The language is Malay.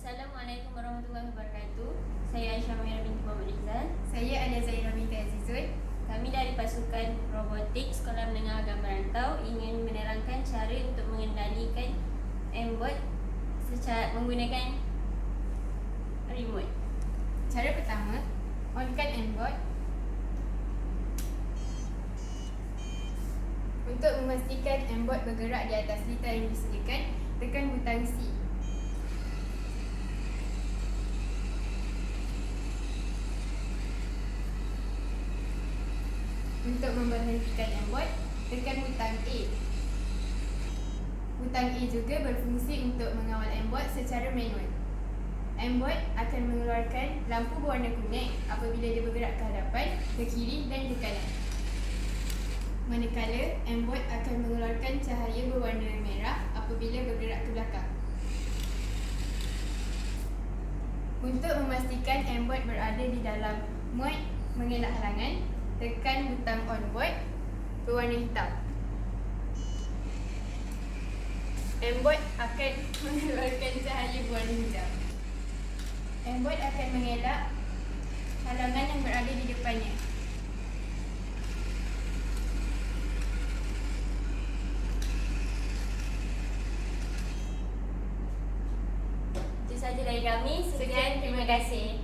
Assalamualaikum warahmatullahi wabarakatuh. Saya Aisyah binti Muhammad Rizal. Saya Zainal binti Azizul. Kami dari Pasukan Robotik Sekolah Menengah Agama Rantau ingin menerangkan cara untuk mengendalikan mBot secara menggunakan remote. Cara pertama, onkan mBot. Untuk memastikan mBot bergerak di atas litar yang disediakan, tekan butang C. Untuk memberhentikan mBot, tekan butang A. Butang A juga berfungsi untuk mengawal mBot secara manual. mBot akan mengeluarkan lampu berwarna kuning apabila dia bergerak ke hadapan, ke kiri dan ke kanan. Manakala mBot akan mengeluarkan cahaya berwarna merah apabila bergerak ke belakang. Untuk memastikan mBot berada di dalam mode mengelak halangan, tekan butang on board berwarna hitam. mBot akan mengeluarkan cahaya berwarna hijau. mBot akan mengelak halangan yang berada di depannya. Itu sahaja dari kami. Sekian, terima kasih.